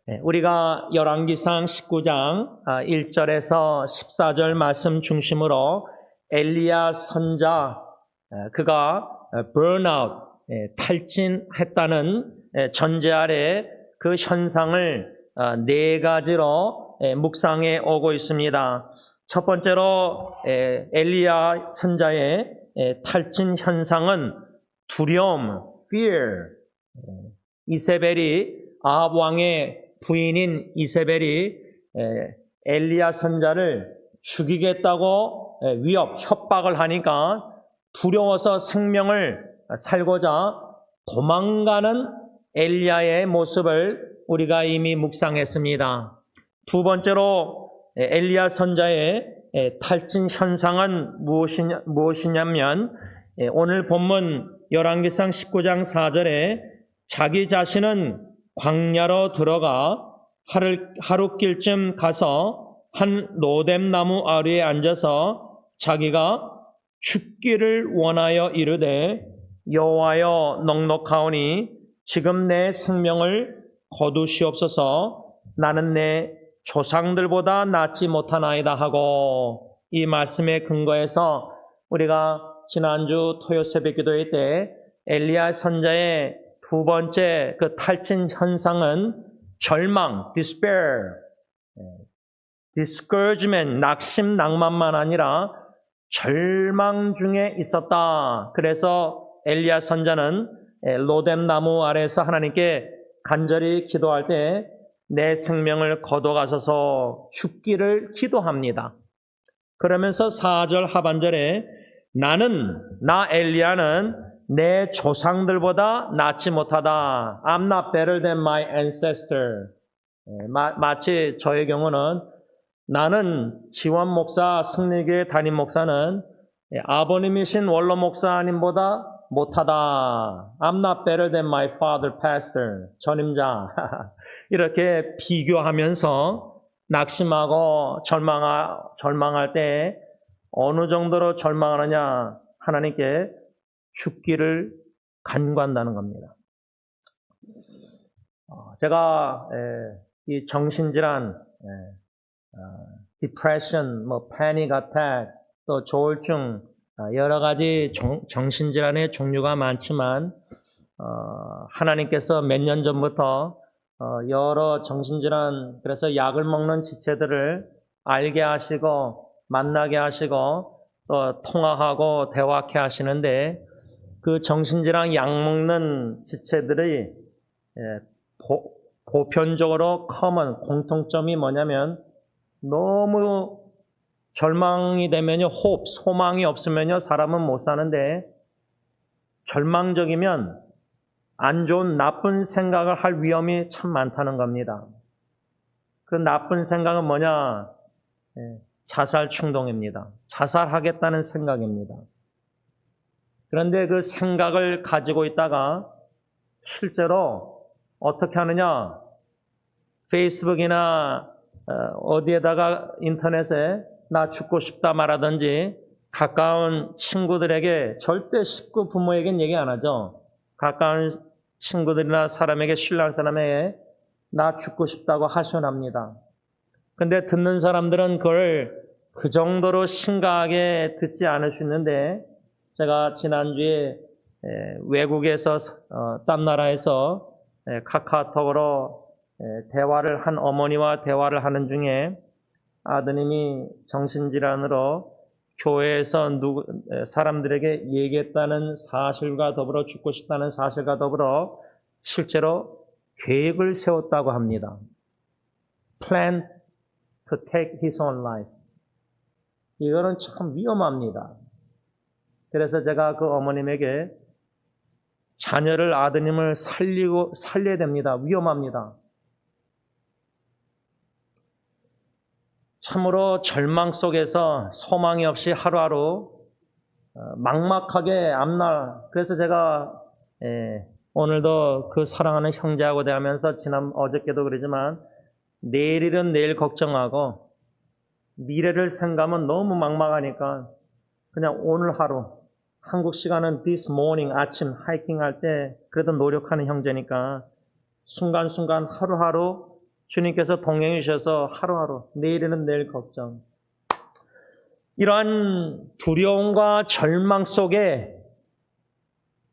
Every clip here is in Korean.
우리가 열왕기상 19장 1절에서 14절 말씀 중심으로 엘리야 선자 그가 burnout 탈진했다는 전제 아래 그 현상을 네 가지로 묵상해 오고 있습니다. 첫 번째로 엘리야 선자의 탈진 현상은 두려움, fear. 이세벨이 아합 왕의 부인인 이세벨이 엘리야 선자를 죽이겠다고 위협, 협박을 하니까 두려워서 생명을 살고자 도망가는 엘리야의 모습을 우리가 이미 묵상했습니다. 두 번째로 엘리야 선자의 탈진 현상은 무엇이냐면 오늘 본문 열왕기상 19장 4절에 자기 자신은 광야로 들어가 하룻길쯤 가서 한 로뎀나무 아래에 앉아서 자기가 죽기를 원하여 이르되 여호와여 넉넉하오니 지금 내 생명을 거두시옵소서 나는 내 조상들보다 낫지 못하나이다 하고 이 말씀에 근거해서 우리가 지난주 토요 새벽 기도회 때 엘리야 선자의 두 번째 그 탈진 현상은 절망, despair, discouragement, 낙심, 낭만만 아니라 절망 중에 있었다. 그래서 엘리야 선자는 로뎀나무 아래에서 하나님께 간절히 기도할 때 내 생명을 거둬가셔서 죽기를 기도합니다. 그러면서 4절 하반절에 나 엘리야는 내 조상들보다 낫지 못하다. I'm not better than my ancestor. 마치 저의 경우는 나는 지원 목사, 승리교회 담임 목사는 아버님이신 원로 목사님보다 못하다. I'm not better than my father pastor. 전임자. 이렇게 비교하면서 낙심하고 절망할 때 어느 정도로 절망하느냐 하나님께 죽기를 간구한다는 겁니다. 제가 이 정신질환, depression, panic attack, 또 조울증 여러 가지 정신질환의 종류가 많지만 하나님께서 몇 년 전부터 여러 정신질환 그래서 약을 먹는 지체들을 알게 하시고 만나게 하시고 또 통화하고 대화케 하시는데 그 정신질환 약 먹는 지체들의 보편적으로 공통점이 뭐냐면 너무 절망이 되면요 소망이 없으면요 사람은 못 사는데 절망적이면 안 좋은 나쁜 생각을 할 위험이 참 많다는 겁니다. 그 나쁜 생각은 뭐냐? 자살 충동입니다. 자살하겠다는 생각입니다. 그런데 그 생각을 가지고 있다가 실제로 어떻게 하느냐? 페이스북이나 어디에다가 인터넷에 나 죽고 싶다 말하든지 가까운 친구들에게 절대 식구 부모에겐 얘기 안 하죠. 가까운 친구들이나 사람에게 신뢰하는 사람에게 나 죽고 싶다고 하소연합니다. 근데 듣는 사람들은 그걸 그 정도로 심각하게 듣지 않을 수 있는데 제가 지난주에 외국에서 딴 나라에서 카카오톡으로 대화를 한 어머니와 대화를 하는 중에 아드님이 정신질환으로 교회에서 사람들에게 얘기했다는 사실과 더불어 죽고 싶다는 사실과 더불어 실제로 계획을 세웠다고 합니다. Plan to take his own life. 이거는 참 위험합니다. 그래서 제가 그 어머님에게 자녀를 아드님을 살려야 됩니다. 위험합니다. 참으로 절망 속에서 소망이 없이 하루하루 막막하게 앞날 그래서 제가 오늘도 그 사랑하는 형제하고 대하면서 어저께도 그러지만 내일은 내일 걱정하고 미래를 생각하면 너무 막막하니까 그냥 오늘 하루 한국 시간은 this morning 아침 하이킹 할 때 그래도 노력하는 형제니까 순간순간 하루하루 주님께서 동행해 주셔서 하루하루, 내일에는 내일 걱정. 이러한 두려움과 절망 속에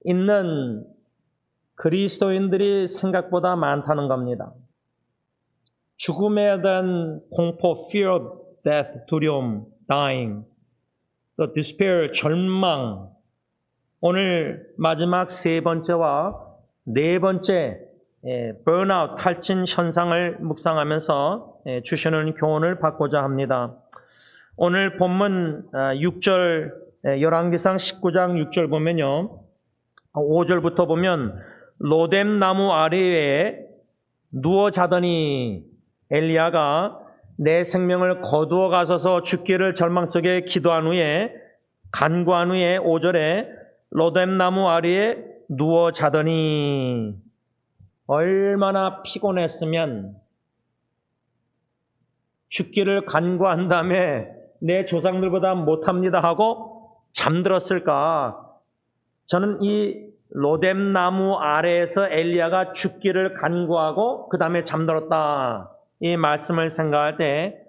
있는 그리스도인들이 생각보다 많다는 겁니다. 죽음에 대한 공포, fear of death, 두려움, dying, 또 despair, 절망. 오늘 마지막 세 번째와 네 번째 burnout, 탈진 현상을 묵상하면서 주시는 교훈을 받고자 합니다. 오늘 본문 6절, 열왕기상 19장 6절 보면요. 5절부터 보면 로뎀 나무 아래에 누워 자더니 엘리야가 내 생명을 거두어 가소서 죽기를 절망 속에 기도한 후에 간구한 후에 5절에 로뎀 나무 아래에 누워 자더니 얼마나 피곤했으면 죽기를 간구한 다음에 내 조상들보다 못합니다 하고 잠들었을까? 저는 이 로뎀 나무 아래에서 엘리야가 죽기를 간구하고 그 다음에 잠들었다. 이 말씀을 생각할 때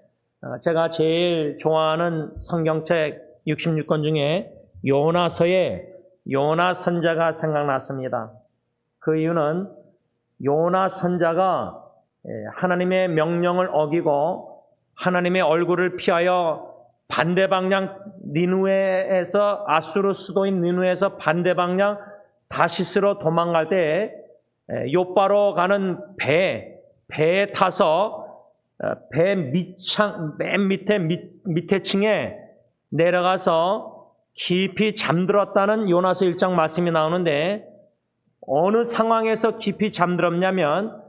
제가 제일 좋아하는 성경책 66권 중에 요나서의 요나 선자가 생각났습니다. 그 이유는 요나 선자가 하나님의 명령을 어기고 하나님의 얼굴을 피하여 반대 방향 니누에에서 아수르 수도인 니누에서 반대 방향 다시스로 도망갈 때 요바로 가는 배에 타서 배 밑창 맨 밑에 층에 내려가서 깊이 잠들었다는 요나서 1장 말씀이 나오는데 어느 상황에서 깊이 잠들었냐면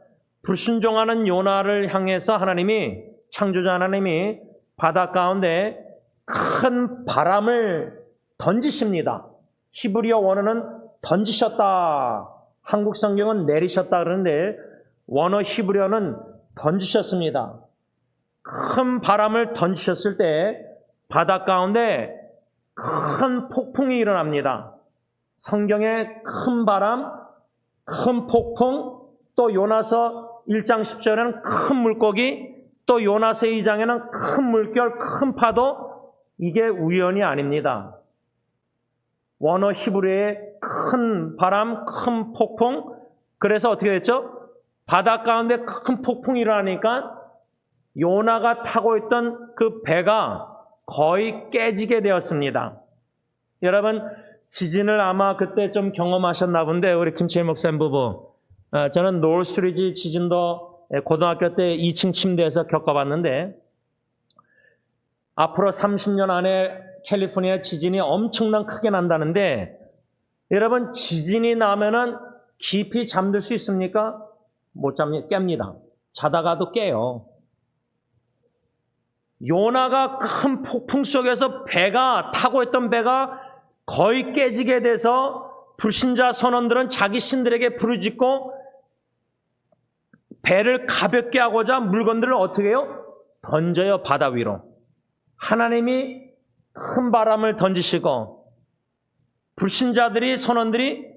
불순종하는 요나를 향해서 하나님이 창조자 하나님이 바다 가운데 큰 바람을 던지십니다. 히브리어 원어는 던지셨다. 한국 성경은 내리셨다 그러는데 원어 히브리어는 던지셨습니다. 큰 바람을 던지셨을 때 바다 가운데 큰 폭풍이 일어납니다. 성경에 큰 바람, 큰 폭풍, 또 요나서 1장 10절에는 큰 물고기, 또 요나서 2장에는 큰 물결, 큰 파도, 이게 우연이 아닙니다. 원어 히브리어의 큰 바람, 큰 폭풍, 그래서 어떻게 됐죠? 바다 가운데 큰 폭풍이 일어나니까 요나가 타고 있던 그 배가 거의 깨지게 되었습니다. 여러분, 지진을 아마 그때 좀 경험하셨나 본데, 우리 김채일 목사님 부부. 저는 노스리지 지진도 고등학교 때 2층 침대에서 겪어봤는데, 앞으로 30년 안에 캘리포니아 지진이 엄청난 크게 난다는데, 여러분, 지진이 나면은 깊이 잠들 수 있습니까? 못 깹니다. 자다가도 깨요. 요나가 큰 폭풍 속에서 타고 있던 배가 거의 깨지게 돼서 불신자 선원들은 자기 신들에게 부르짖고 배를 가볍게 하고자 물건들을 어떻게 해요? 던져요, 바다 위로. 하나님이 큰 바람을 던지시고 불신자들이 선원들이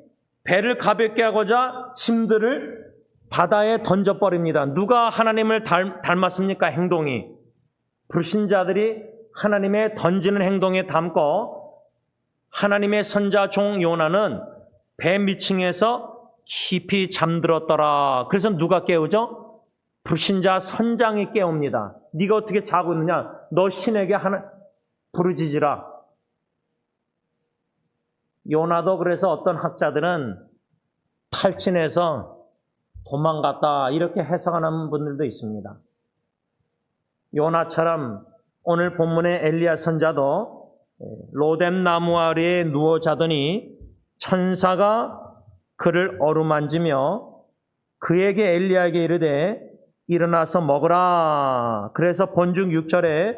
배를 가볍게 하고자 짐들을 바다에 던져버립니다. 누가 하나님을 닮았습니까? 행동이. 불신자들이 하나님의 던지는 행동에 담고 하나님의 선자 종 요나는 배 밑층에서 깊이 잠들었더라. 그래서 누가 깨우죠? 불신자 선장이 깨웁니다. 네가 어떻게 자고 있느냐? 너 신에게 부르짖으라. 요나도 그래서 어떤 학자들은 탈진해서 도망갔다 이렇게 해석하는 분들도 있습니다. 요나처럼 오늘 본문의 엘리야 선자도 로뎀 나무 아래에 누워 자더니 천사가 그를 어루만지며 그에게 엘리야에게 이르되 일어나서 먹으라. 그래서 본중 6절에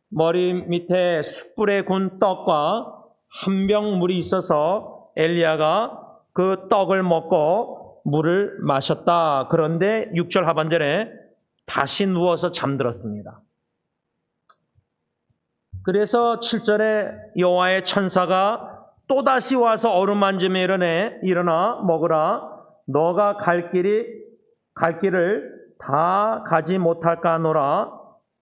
머리 밑에 숯불에 군 떡과 한 병 물이 있어서 엘리야가 그 떡을 먹고 물을 마셨다. 그런데 6절 하반절에 다시 누워서 잠들었습니다. 그래서 7절에 여호와의 천사가 또다시 와서 어루만지며 일어나 먹으라. 너가 갈 길을 다 가지 못할까 하노라.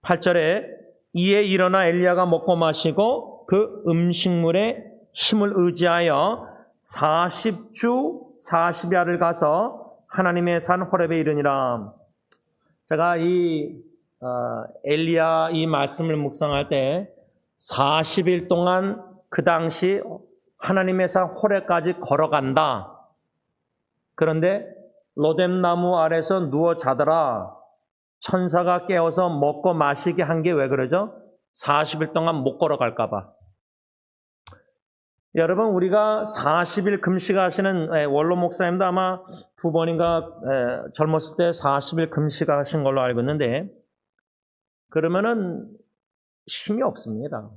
8절에 이에 일어나 엘리야가 먹고 마시고 그 음식물에 힘을 의지하여 40주 40야를 가서 하나님의 산 호렙에 이르니라. 제가 이 엘리야 이 말씀을 묵상할 때 40일 동안 그 당시 하나님의 산 호렙까지 걸어간다. 그런데 로뎀나무 아래서 누워 자더라. 천사가 깨워서 먹고 마시게 한 게 왜 그러죠? 40일 동안 못 걸어갈까 봐. 여러분, 우리가 40일 금식하시는 원로 목사님도 아마 2번인가 젊었을 때 40일 금식하신 걸로 알고 있는데, 그러면은 힘이 없습니다.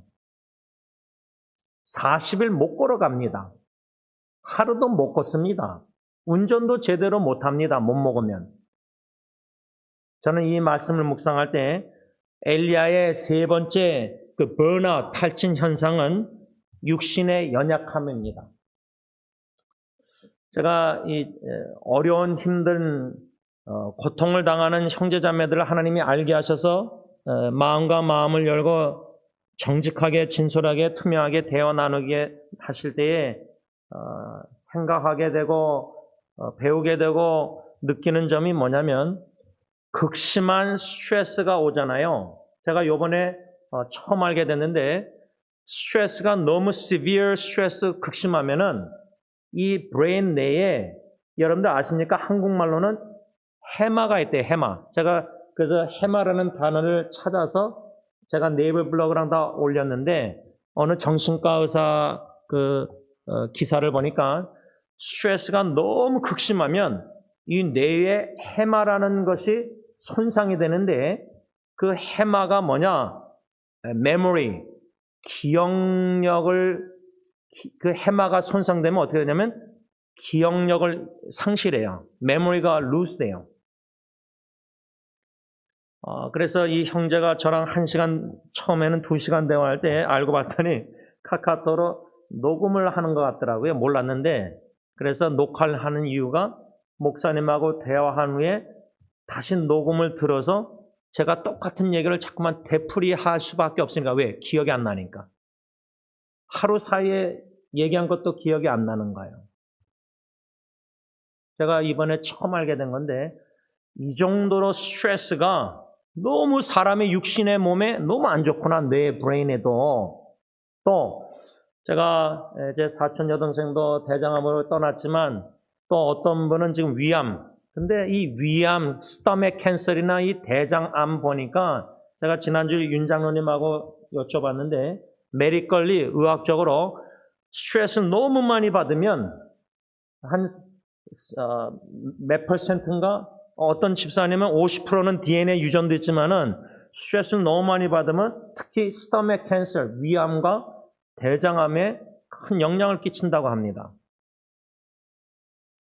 40일 못 걸어갑니다. 하루도 못 걷습니다. 운전도 제대로 못합니다. 못 먹으면. 저는 이 말씀을 묵상할 때 엘리야의 세 번째 그 번아웃, 탈진 현상은 육신의 연약함입니다. 제가 이 어려운 힘든 고통을 당하는 형제자매들을 하나님이 알게 하셔서 마음과 마음을 열고 정직하게 진솔하게 투명하게 대화 나누게 하실 때에 생각하게 되고 배우게 되고 느끼는 점이 뭐냐면 극심한 스트레스가 오잖아요. 제가 요번에 처음 알게 됐는데 스트레스가 너무 severe 스트레스 극심하면은 이 브레인 내에 여러분들 아십니까? 한국말로는 해마가 있대요. 해마. 제가 그래서 해마라는 단어를 찾아서 제가 네이버 블로그랑 다 올렸는데 어느 정신과 의사 기사를 보니까 스트레스가 너무 극심하면 이 뇌에 해마라는 것이 손상이 되는데 그 해마가 뭐냐? memory, 기억력을 그 해마가 손상되면 어떻게 되냐면 기억력을 상실해요. memory가 lose 돼요. 그래서 이 형제가 저랑 1시간, 처음에는 2시간 대화할 때 알고 봤더니 카카오톡으로 녹음을 하는 것 같더라고요. 몰랐는데. 그래서 녹화를 하는 이유가 목사님하고 대화한 후에 다시 녹음을 들어서 제가 똑같은 얘기를 자꾸만 되풀이할 수밖에 없으니까. 왜? 기억이 안 나니까. 하루 사이에 얘기한 것도 기억이 안 나는 거예요. 제가 이번에 처음 알게 된 건데 이 정도로 스트레스가 너무 사람의 육신의 몸에 너무 안 좋구나. 뇌 브레인에도. 또 제가 제 사촌 여동생도 대장암으로 떠났지만 또 어떤 분은 지금 위암. 근데 이 위암, 스토맥 캔서이나 이 대장암 보니까 제가 지난주 윤 장로님하고 여쭤봤는데 메디컬리 의학적으로 스트레스를 너무 많이 받으면 한 몇 퍼센트인가 어떤 집사님은 50%는 DNA 유전도 있지만은 스트레스를 너무 많이 받으면 특히 스토맥 캔서, 위암과 대장암에 큰 영향을 끼친다고 합니다.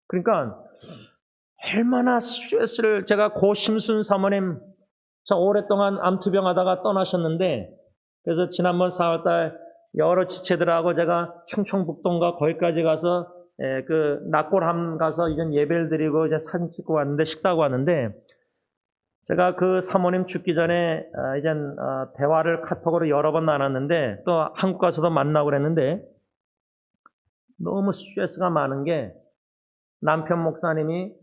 그러니까 얼마나 스트레스를 제가 고심순 사모님 저 오랫동안 암투병 하다가 떠나셨는데 그래서 지난번 4월달 여러 지체들하고 제가 충청북동과 거기까지 가서 그 낙골함 가서 이제 예배를 드리고 이제 사진 찍고 왔는데 식사하고 왔는데 제가 그 사모님 죽기 전에 이제 대화를 카톡으로 여러 번 나눴는데 또 한국 가서도 만나고 그랬는데 너무 스트레스가 많은 게 남편 목사님이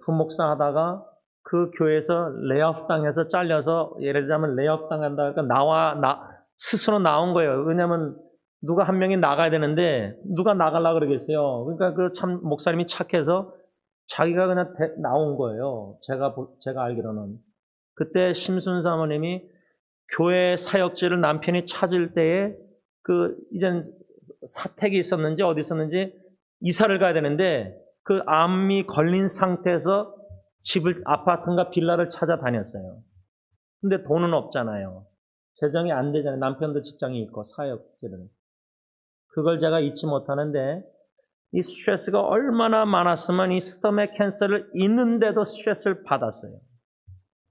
부목사 하다가 그 교회에서 레이오프 당해서 잘려서 예를 들자면 레이오프 당한다 그러니까 스스로 나온 거예요. 왜냐하면 누가 한 명이 나가야 되는데 누가 나가려고 그러겠어요. 그러니까 그 참 목사님이 착해서 자기가 그냥 나온 거예요. 제가 알기로는. 그때 심순 사모님이 교회 사역지를 남편이 찾을 때에 그 이제 사택이 있었는지 어디 있었는지 이사를 가야 되는데 그 암이 걸린 상태에서 아파트인가 빌라를 찾아다녔어요. 근데 돈은 없잖아요. 재정이 안 되잖아요. 남편도 직장이 있고 사역지를. 그걸 제가 잊지 못하는데 이 스트레스가 얼마나 많았으면 이 스토맥 캔서를 있는데도 스트레스를 받았어요.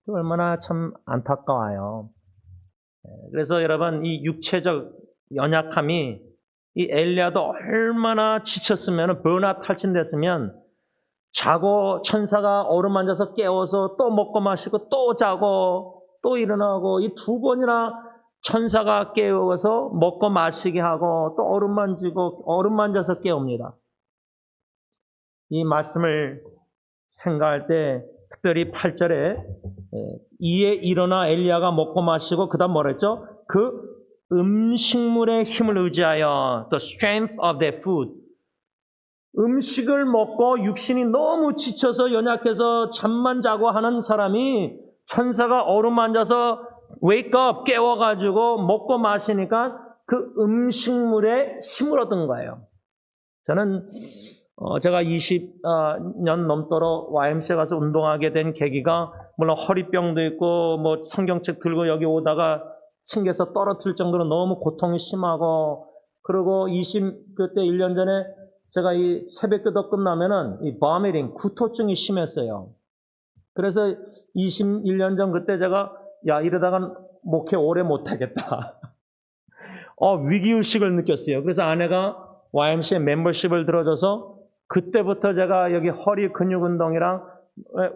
얼마나 참 안타까워요. 그래서 여러분 이 육체적 연약함이 이 엘리야도 얼마나 지쳤으면 번아웃 탈진됐으면 자고 천사가 어루만져서 깨워서 또 먹고 마시고 또 자고 또 일어나고 이 두 번이나 천사가 깨워서 먹고 마시게 하고 또 어루만져서 깨웁니다. 이 말씀을 생각할 때 특별히 8절에 이에 일어나 엘리야가 먹고 마시고 그 다음 뭐라 했죠? 그 음식물의 힘을 의지하여 the strength of their food. 음식을 먹고 육신이 너무 지쳐서 연약해서 잠만 자고 하는 사람이 천사가 어루만져서 wake up 깨워가지고 먹고 마시니까 그 음식물에 힘을 얻은 거예요. 저는 제가 20년 넘도록 YMCA 가서 운동하게 된 계기가 물론 허리병도 있고 뭐 성경책 들고 여기 오다가 층계에서 떨어뜨릴 정도로 너무 고통이 심하고 그리고 그때 1년 전에 제가 이 새벽기도 끝나면은 이 vomiting, 구토증이 심했어요. 그래서 21년 전 그때 제가 이러다간 목회 오래 못하겠다. 위기의식을 느꼈어요. 그래서 아내가 YMCA 멤버십을 들어줘서 그때부터 제가 여기 허리 근육 운동이랑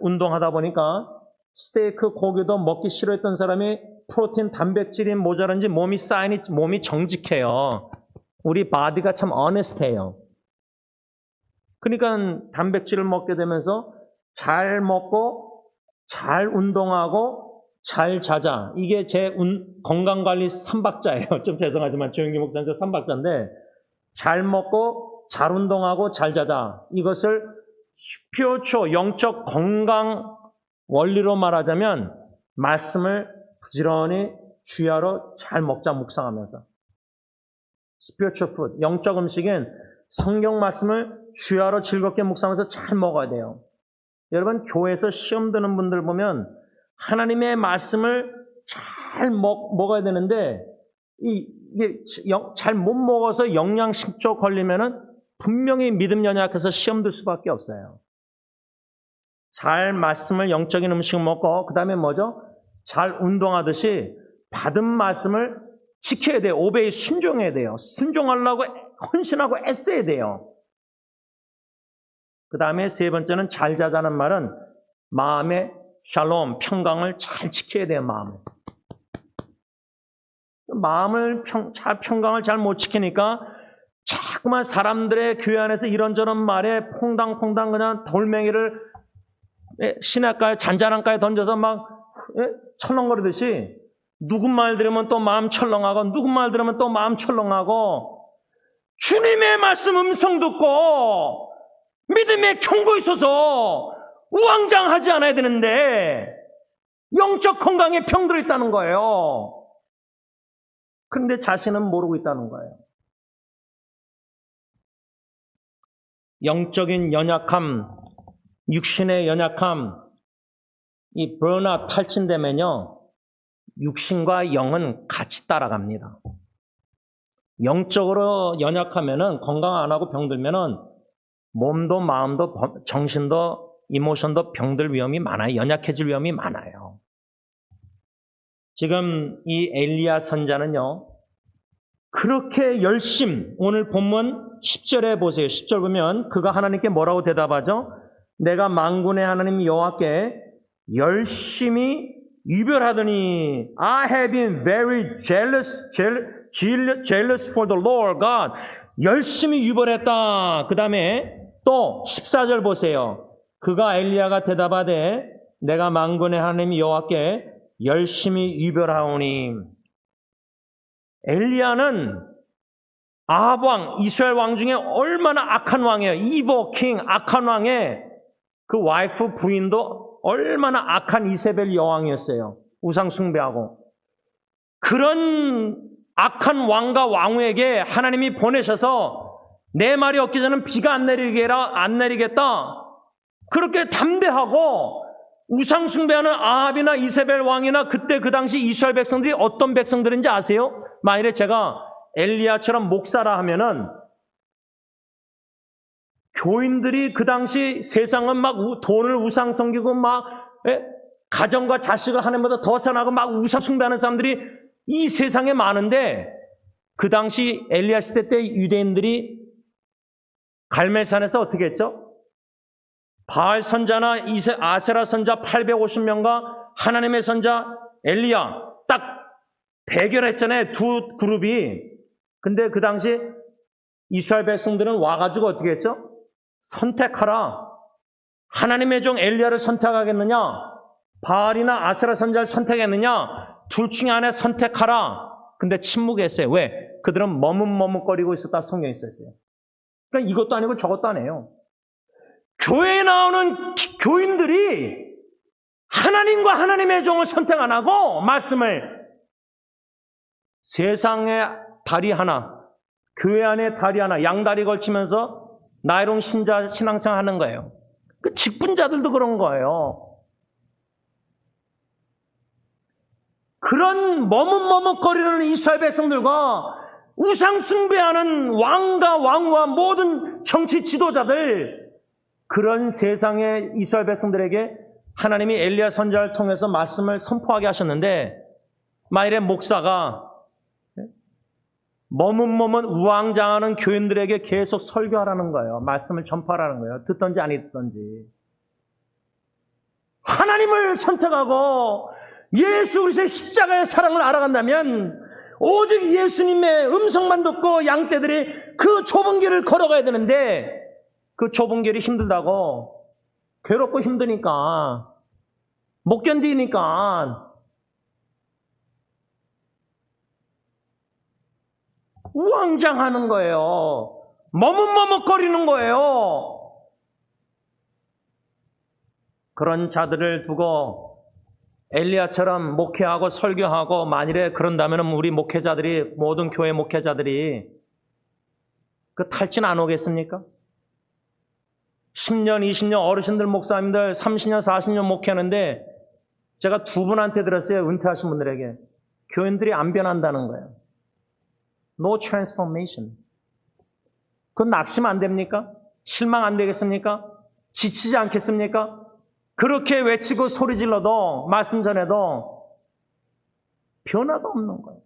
운동하다 보니까 스테이크 고기도 먹기 싫어했던 사람이 프로틴 단백질이 모자란지 몸이 정직해요. 우리 바디가 참 어네스트해요. 그러니까 단백질을 먹게 되면서 잘 먹고 잘 운동하고 잘 자자. 이게 제 건강관리 3박자예요. 좀 죄송하지만 조영기 목사님 3박자인데 잘 먹고 잘 운동하고 잘 자자. 이것을 스피리추얼 영적 건강 원리로 말하자면 말씀을 부지런히 주야로 잘 먹자 묵상하면서 spiritual food, 영적 음식은 성경 말씀을 주야로 즐겁게 묵상하면서 잘 먹어야 돼요. 여러분 교회에서 시험 드는 분들 보면 하나님의 말씀을 잘 먹어야 되는데 이게 잘 못 먹어서 영양실조 걸리면은 분명히 믿음 연약해서 시험 들 수밖에 없어요. 잘 말씀을 영적인 음식을 먹고 그 다음에 뭐죠? 잘 운동하듯이 받은 말씀을 지켜야 돼요. 오베이 순종해야 돼요. 순종하려고 헌신하고 애써야 돼요. 그 다음에 세 번째는 잘 자자는 말은 마음의 샬롬, 평강을 잘 지켜야 돼요. 평강을 잘 못 지키니까 자꾸만 사람들의 교회 안에서 이런저런 말에 퐁당퐁당 그냥 돌멩이를 시냇가에 잔잔한가에 던져서 막 철렁거리듯이 누구 말 들으면 또 마음 철렁하고 누구 말 들으면 또 마음 철렁하고 주님의 말씀 음성 듣고 믿음에 경고 있어서 우왕장하지 않아야 되는데 영적 건강에 병들어 있다는 거예요. 그런데 자신은 모르고 있다는 거예요. 영적인 연약함, 육신의 연약함, 이 번아웃 탈진되면요 육신과 영은 같이 따라갑니다. 영적으로 연약하면은 건강 안 하고 병들면은 몸도 마음도 정신도 이모션도 병들 위험이 많아요. 연약해질 위험이 많아요. 지금 이 엘리야 선자는요 그렇게 오늘 본문 10절에 보세요. 10절 보면 그가 하나님께 뭐라고 대답하죠? 내가 만군의 하나님 여호와께 열심히 유별하더니 I have been very jealous for the Lord God. 열심히 유별했다. 그 다음에 또 14절 보세요. 그가 엘리야가 대답하되 내가 만군의 하나님 여호와께 열심히 유별하오니. 엘리야는 아합 왕, 이스라엘 왕 중에 얼마나 악한 왕이에요. 이보 킹, 악한 왕의 그 와이프 부인도 얼마나 악한 이세벨 여왕이었어요. 우상 숭배하고. 그런 악한 왕과 왕후에게 하나님이 보내셔서 내 말이 없기 전에는 비가 안 내리겠다. 그렇게 담대하고 우상 숭배하는 아합이나 이세벨 왕이나 그때 그 당시 이스라엘 백성들이 어떤 백성들인지 아세요? 만일에 제가 엘리야처럼 목사라 하면은 교인들이 그 당시 세상은 막 돈을 우상 섬기고 막 가정과 자식을 하나님보다 더 사랑하고 막 우상 숭배하는 사람들이 이 세상에 많은데 그 당시 엘리야 시대 때 유대인들이 갈멜산에서 어떻게 했죠? 바알 선자나 아세라 선자 850명과 하나님의 선자 엘리야 딱 대결했잖아요. 두 그룹이. 근데 그 당시 이스라엘 백성들은 와가지고 어떻게 했죠? 선택하라. 하나님의 종 엘리야를 선택하겠느냐? 바알이나 아세라 선자를 선택했느냐? 둘 중에 하나 선택하라. 근데 침묵했어요. 왜? 그들은 머뭇머뭇거리고 있었다 성경에 있었어요. 그러니까 이것도 아니고 저것도 아니에요. 교회에 나오는 교인들이 하나님과 하나님의 종을 선택 안 하고 말씀을 세상에 다리 하나, 교회 안에 다리 하나, 양다리 걸치면서 나이롱 신앙생활 하는 거예요. 그 직분자들도 그런 거예요. 그런 머뭇머뭇거리는 이스라엘 백성들과 우상 숭배하는 왕과 왕후와 모든 정치 지도자들, 그런 세상의 이스라엘 백성들에게 하나님이 엘리야 선지자를 통해서 말씀을 선포하게 하셨는데, 만일에 목사가 머뭇머뭇 우왕좌왕하는 교인들에게 계속 설교하라는 거예요. 말씀을 전파하라는 거예요. 듣든지 안 듣든지. 하나님을 선택하고 예수 그리스도의 십자가의 사랑을 알아간다면 오직 예수님의 음성만 듣고 양떼들이 그 좁은 길을 걸어가야 되는데, 그 좁은 길이 힘들다고, 괴롭고 힘드니까, 못 견디니까 우왕좌왕하는 거예요. 머뭇머뭇거리는 거예요. 그런 자들을 두고 엘리야처럼 목회하고 설교하고, 만일에 그런다면 우리 목회자들이, 모든 교회 목회자들이 그 탈진 안 오겠습니까? 10년, 20년 어르신들 목사님들 30년, 40년 목회하는데 제가 두 분한테 들었어요. 은퇴하신 분들에게. 교인들이 안 변한다는 거예요. No transformation. 그건 낙심 안 됩니까? 실망 안 되겠습니까? 지치지 않겠습니까? 그렇게 외치고 소리 질러도, 말씀 전해도 변화가 없는 거예요.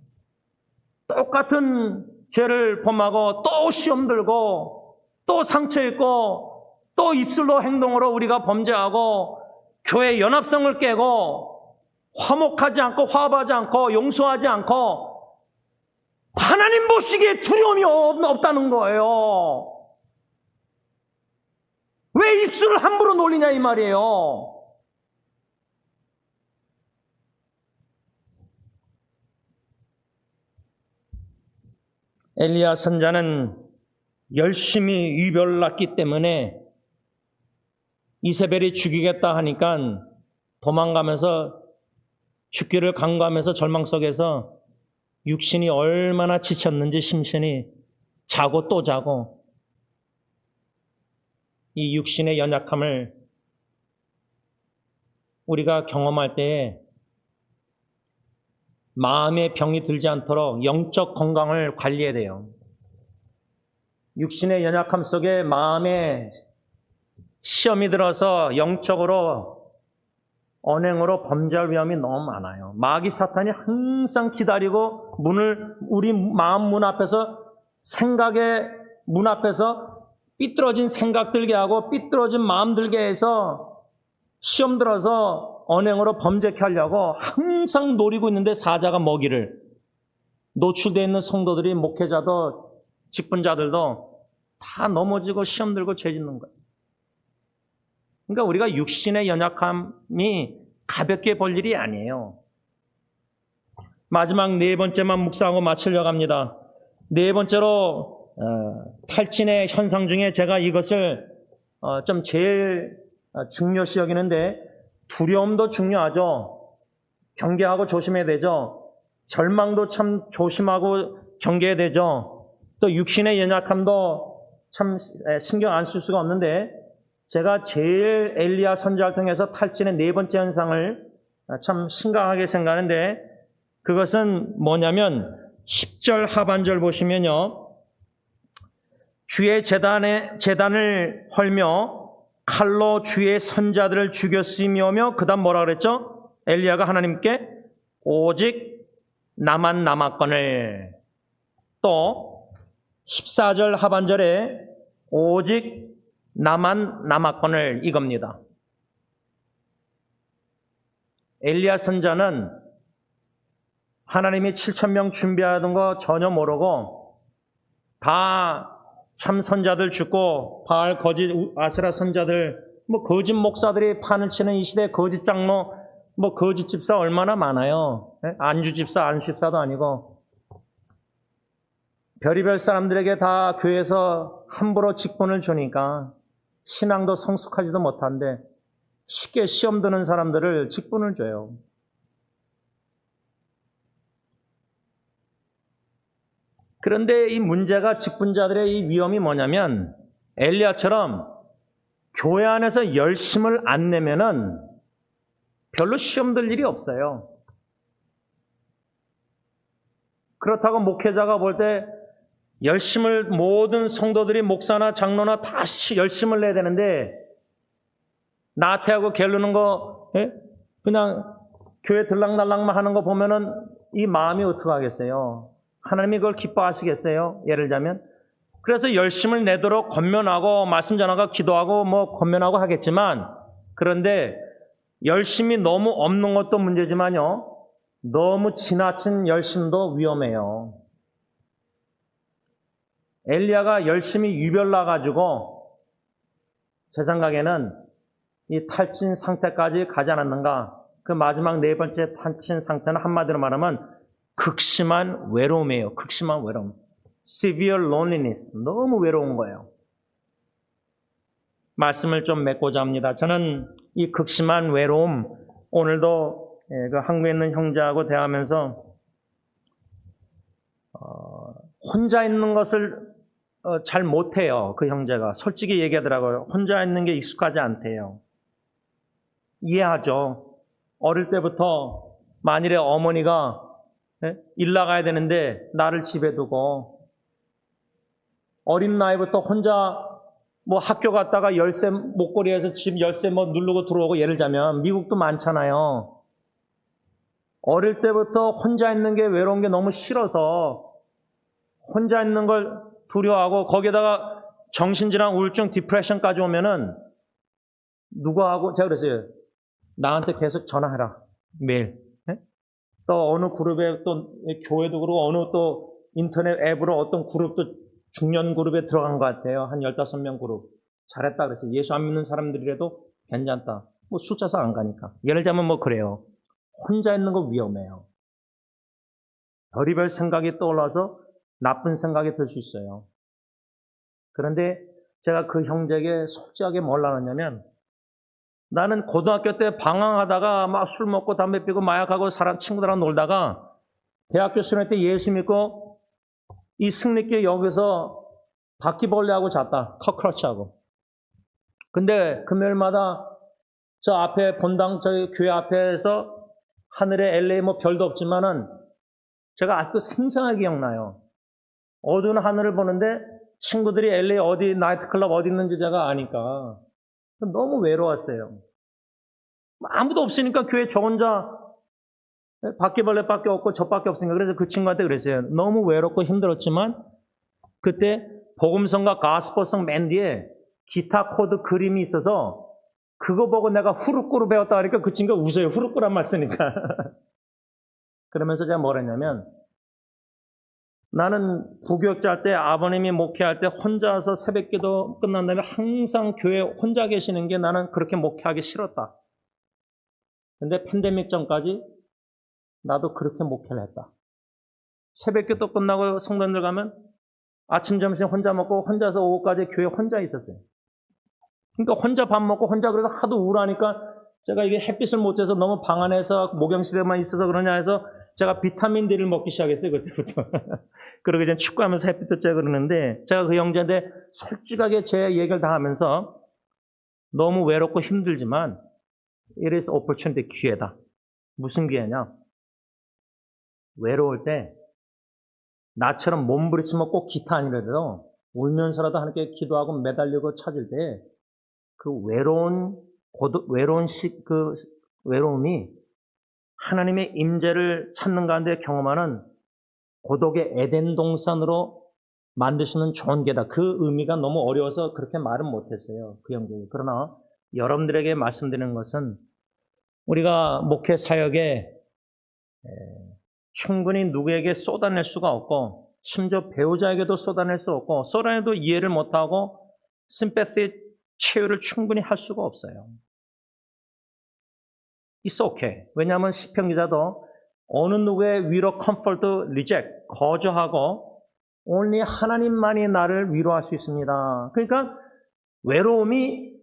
똑같은 죄를 범하고 또 시험 들고 또 상처 입고 또 입술로 행동으로 우리가 범죄하고 교회 연합성을 깨고 화목하지 않고 화합하지 않고 용서하지 않고 하나님 보시기에 두려움이 없다는 거예요. 왜 입술을 함부로 놀리냐 이 말이에요. 엘리야 선자는 열심히 위별을 낳기 때문에 이세벨이 죽이겠다 하니까 도망가면서 죽기를 간구하면서 절망 속에서 육신이 얼마나 지쳤는지 심신이 자고 또 자고, 이 육신의 연약함을 우리가 경험할 때에 마음의 병이 들지 않도록 영적 건강을 관리해야 돼요. 육신의 연약함 속에 마음에 시험이 들어서 영적으로 언행으로 범죄할 위험이 너무 많아요. 마귀 사탄이 항상 기다리고 우리 마음 문 앞에서, 생각의 문 앞에서 삐뚤어진 생각 들게 하고 삐뚤어진 마음 들게 해서 시험 들어서 언행으로 범죄케 하려고 항상 노리고 있는데, 사자가 먹이를, 노출되어 있는 성도들이, 목회자도 직분자들도 다 넘어지고 시험 들고 죄 짓는 거예요. 그러니까 우리가 육신의 연약함이 가볍게 볼 일이 아니에요. 마지막 네 번째만 묵상하고 마치려고 합니다. 네 번째로 탈진의 현상 중에 제가 이것을 좀 제일 중요시 여기는데, 두려움도 중요하죠. 경계하고 조심해야 되죠. 절망도 참 조심하고 경계해야 되죠. 또 육신의 연약함도 참 신경 안 쓸 수가 없는데, 제가 제일 엘리야 선지자를 통해서 탈진의 네 번째 현상을 참 심각하게 생각하는데, 그것은 뭐냐면 10절 하반절 보시면요, 주의 제단을 헐며 칼로 주의 선자들을 죽였으며며, 그 다음 뭐라 그랬죠? 엘리야가 하나님께 오직 나만 남았거늘. 또 14절 하반절에 오직 남았건을 이겁니다. 엘리야 선자는 하나님이 7,000명 준비하던 거 전혀 모르고 다 참 선자들 죽고 바알 거짓 아세라 선자들 거짓 목사들이 판을 치는 이 시대 거짓 장로 거짓 집사 얼마나 많아요. 안주 집사 안수 집사도 아니고 별의별 사람들에게 다 교회에서 함부로 직분을 주니까 신앙도 성숙하지도 못한데 쉽게 시험 드는 사람들을 직분을 줘요. 그런데 이 문제가 직분자들의 이 위험이 뭐냐면 엘리야처럼 교회 안에서 열심을 안 내면은 별로 시험 들 일이 없어요. 그렇다고 목회자가 볼 때 열심을 모든 성도들이 목사나 장로나 다 열심을 내야 되는데 나태하고 게으르는 거 그냥 교회 들락날락만 하는 거 보면은 이 마음이 어떡하겠어요? 하나님이 그걸 기뻐하시겠어요? 예를 들자면 그래서 열심을 내도록 권면하고 말씀 전하고 기도하고 권면하고 하겠지만 그런데 열심이 너무 없는 것도 문제지만요 너무 지나친 열심도 위험해요. 엘리야가 열심히 유별나 가지고 제 생각에는 이 탈진 상태까지 가지 않았는가. 그 마지막 네 번째 탈진 상태는 한마디로 말하면 극심한 외로움이에요. 극심한 외로움. Severe loneliness. 너무 외로운 거예요. 말씀을 좀 맺고자 합니다. 저는 이 극심한 외로움, 오늘도 그 한국에 있는 형제하고 대화하면서 혼자 있는 것을 잘 못해요. 그 형제가. 솔직히 얘기하더라고요. 혼자 있는 게 익숙하지 않대요. 이해하죠. 어릴 때부터 만일에 어머니가 일 나가야 되는데 나를 집에 두고 어린 나이부터 혼자 학교 갔다가 열쇠 목걸이에서 집 열쇠 누르고 들어오고 예를 들자면 미국도 많잖아요. 어릴 때부터 혼자 있는 게 외로운 게 너무 싫어서 혼자 있는 걸 두려워하고 거기에다가 정신질환, 우울증, 디프레션까지 오면은 누구하고 제가 그랬어요. 나한테 계속 전화해라. 매일. 또 어느 그룹에 또 교회도 그러고 어느 또 인터넷 앱으로 어떤 그룹도 중년 그룹에 들어간 것 같아요. 한 15명 그룹. 잘했다 그랬어요. 예수 안 믿는 사람들이라도 괜찮다. 숫자상 안 가니까. 예를 들자면 그래요. 혼자 있는 거 위험해요. 별의별 생각이 떠올라서 나쁜 생각이 들 수 있어요. 그런데 제가 그 형제에게 솔직하게 뭘 나눴냐면 나는 고등학교 때 방황하다가 막 술 먹고 담배 피고 마약하고 친구들하고 놀다가 대학교 수련 때 예수 믿고 이 승리교회 여기서 바퀴벌레하고 잤다. 턱크러치하고. 근데 금요일마다 저 앞에 본당 저희 교회 앞에서 하늘에 LA 별도 없지만은 제가 아직도 생생하게 기억나요. 어두운 하늘을 보는데 친구들이 LA 어디 나이트클럽 어디 있는지 제가 아니까 너무 외로웠어요. 아무도 없으니까 교회 저 혼자 바퀴벌레밖에 없고 저밖에 없으니까 그래서 그 친구한테 그랬어요. 너무 외롭고 힘들었지만 그때 복음성과 가스퍼성 맨 뒤에 기타 코드 그림이 있어서 그거 보고 내가 후루꾸루 배웠다 하니까 그 친구가 웃어요. 후루꾸란 말 쓰니까. 그러면서 제가 뭘 했냐면 나는 부교육자 할 때 아버님이 목회할 때 혼자서 새벽기도 끝난 다음에 항상 교회에 혼자 계시는 게 나는 그렇게 목회하기 싫었다. 근데 팬데믹 전까지 나도 그렇게 목회를 했다. 새벽기도 끝나고 성도님들 가면 아침 점심 혼자 먹고 혼자서 오후까지 교회 혼자 있었어요. 그러니까 혼자 밥 먹고 혼자 그래서 하도 우울하니까 제가 이게 햇빛을 못 쬐서 너무 방 안에서 목욕실에만 있어서 그러냐 해서 제가 비타민 D를 먹기 시작했어요. 그때부터. 그러기 전에 축구하면서 햇빛도 쬐고 그러는데 제가 그 형제한테 솔직하게 제 얘기를 다 하면서 너무 외롭고 힘들지만 it is opportunity, 기회다. 무슨 기회냐? 외로울 때 나처럼 몸부림치면 꼭 기타 아니라도 울면서라도 하나님께 기도하고 매달리고 찾을 때 그 외로움이 하나님의 임재를 찾는 가운데 경험하는 고독의 에덴 동산으로 만드시는 좋은 게다. 그 의미가 너무 어려워서 그렇게 말은 못했어요. 그 형제가. 그러나 여러분들에게 말씀드리는 것은 우리가 목회 사역에 충분히 누구에게 쏟아낼 수가 없고 심지어 배우자에게도 쏟아낼 수 없고 쏟아내도 이해를 못하고 심패티 치유를 충분히 할 수가 없어요. It's okay. 왜냐하면 시편 기자도 어느 누구의 위로 comfort, reject, 거절하고 only 하나님만이 나를 위로할 수 있습니다. 그러니까 외로움이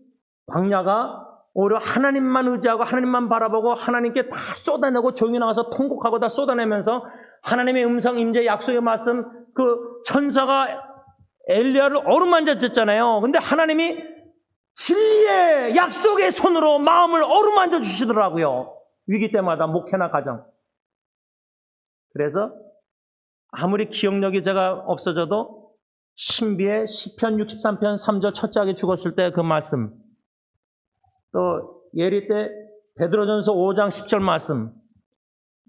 광야가 오히려 하나님만 의지하고 하나님만 바라보고 하나님께 다 쏟아내고 조용히 나가서 통곡하고 다 쏟아내면서 하나님의 음성, 임재, 약속의 말씀 그 천사가 엘리야를 어루만졌잖아요. 근데 하나님이 진리의 약속의 손으로 마음을 어루만져 주시더라고요. 위기 때마다 목회나 가정. 그래서 아무리 기억력이 제가 없어져도 신비의 시편 63편 3절 첫째하게 죽었을 때 그 말씀, 또 예리 때 베드로전서 5장 10절 말씀,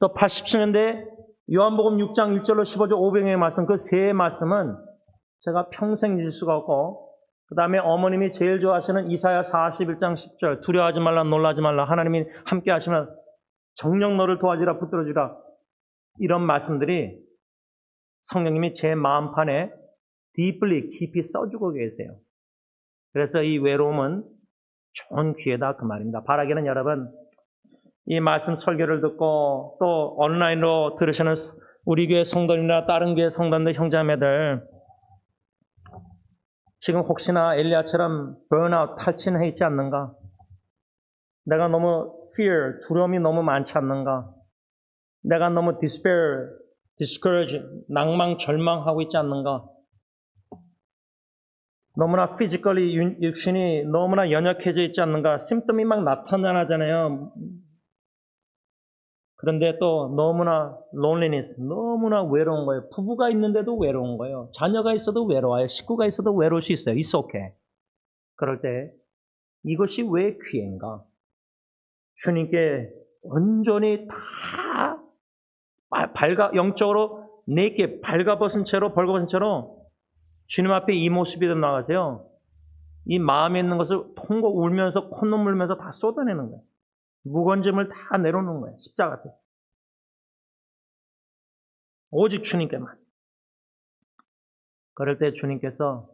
또 87년대 요한복음 6장 1절로 15절 500명의 말씀, 그 세 말씀은 제가 평생 잊을 수가 없고, 그 다음에 어머님이 제일 좋아하시는 이사야 41장 10절, 두려워하지 말라, 놀라지 말라, 하나님이 함께 하시면 정녕 너를 도와주라, 붙들어주라, 이런 말씀들이 성령님이 제 마음판에 deeply, 깊이 써주고 계세요. 그래서 이 외로움은 좋은 기회다, 그 말입니다. 바라기는 여러분, 이 말씀 설교를 듣고 또 온라인으로 들으시는 우리 교회 성도님이나 다른 교회 성도님들, 형제자매들, 지금 혹시나 엘리야처럼 번아웃, 탈진해 있지 않는가? 내가 너무 fear, 두려움이 너무 많지 않는가? 내가 너무 despair, discourage, 낭망, 절망하고 있지 않는가? 너무나 physically, 육신이 너무나 연약해져 있지 않는가? 심점이 막 나타나잖아요. 그런데 또 너무나 loneliness, 너무나 외로운 거예요. 부부가 있는데도 외로운 거예요. 자녀가 있어도 외로워요. 식구가 있어도 외로울 수 있어요. It's okay. 그럴 때 이것이 왜 귀해인가? 주님께 온전히 다 영적으로 내게 발가벗은 채로, 벌거벗은 채로 주님 앞에 이 모습이 나가세요. 이 마음에 있는 것을 통곡 울면서 콧눈물 물면서 다 쏟아내는 거예요. 무거운 짐을 다 내려놓는 거예요. 십자가 앞에. 오직 주님께만. 그럴 때 주님께서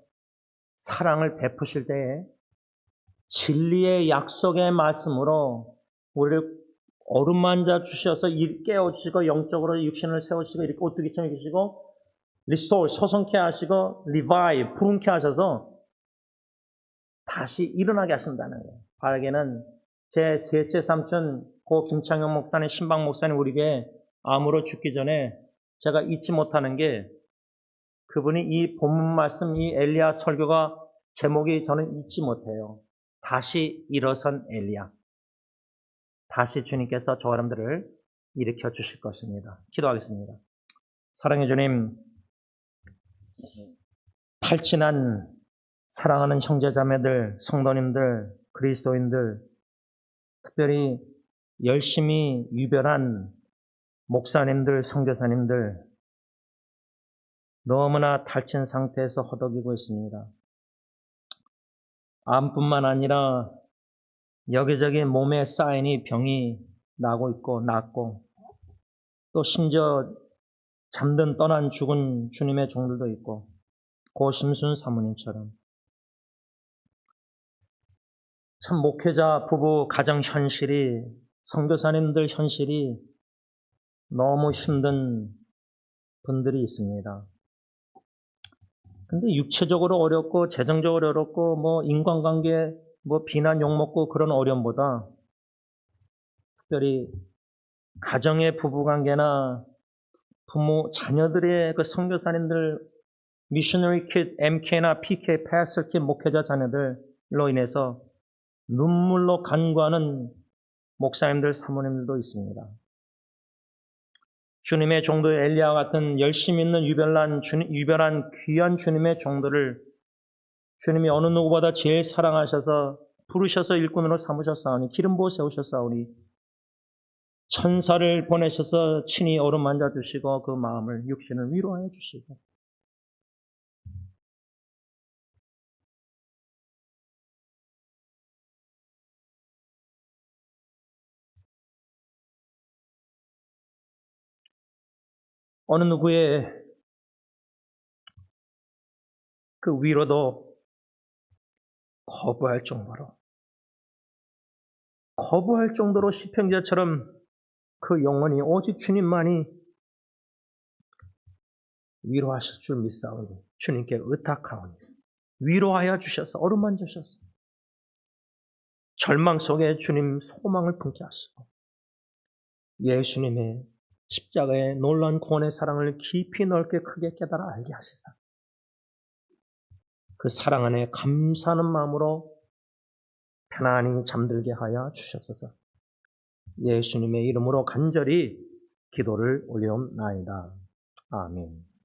사랑을 베푸실 때에 진리의 약속의 말씀으로 우리를 어루만져 주셔서 깨워주시고 영적으로 육신을 세우시고 이렇게 오뚜기처럼 해주시고 리스토어, 소성케 하시고 리바이브, 푸른케 하셔서 다시 일어나게 하신다는 거예요. 바라기는 제 셋째 삼촌 고 김창현 목사님, 신방 목사님 우리에게 암으로 죽기 전에 제가 잊지 못하는 게 그분이 이 본문 말씀, 이 엘리야 설교가 제목이 저는 잊지 못해요. 다시 일어선 엘리야. 다시 주님께서 저 사람들을 일으켜 주실 것입니다. 기도하겠습니다. 사랑해 주님, 탈진한 사랑하는 형제자매들, 성도님들, 그리스도인들, 특별히 열심히 유별한 목사님들, 선교사님들 너무나 탈진 상태에서 허덕이고 있습니다. 암뿐만 아니라 여기저기 몸에 쌓이니 병이 나고 있고 낫고 또 심지어 잠든 떠난 죽은 주님의 종들도 있고 고 심순 사모님처럼 참 목회자 부부 가정 현실이 선교사님들 현실이 너무 힘든 분들이 있습니다. 근데 육체적으로 어렵고 재정적으로 어렵고 뭐 인간관계 뭐 비난 욕먹고 그런 어려움보다 특별히 가정의 부부관계나 부모 자녀들의 그 선교사님들 미셔너리 킷, MK나 PK, 패스터 킷 목회자 자녀들로 인해서 눈물로 간구하는 목사님들, 사모님들도 있습니다. 주님의 종도 엘리야와 같은 열심 있는 유별한 귀한 주님의 종들을 주님이 어느 누구보다 제일 사랑하셔서 부르셔서 일꾼으로 삼으셨사오니 기름 부어 세우셨사오니 천사를 보내셔서 친히 어루만져 주시고 그 마음을 육신을 위로하여 주시고 어느 누구의 그 위로도 거부할 정도로 시편자처럼 그 영혼이 오직 주님만이 위로하실 줄 믿사오니 주님께 의탁하오니 위로하여 주셔서 어루만져 주셔서 절망 속에 주님 소망을 품게 하시고 예수님의 십자가의 놀라운 구원의 사랑을 깊이 넓게 크게 깨달아 알게 하시사 그 사랑 안에 감사하는 마음으로 편안히 잠들게 하여 주시옵소서. 예수님의 이름으로 간절히 기도를 올려옵나이다. 아멘.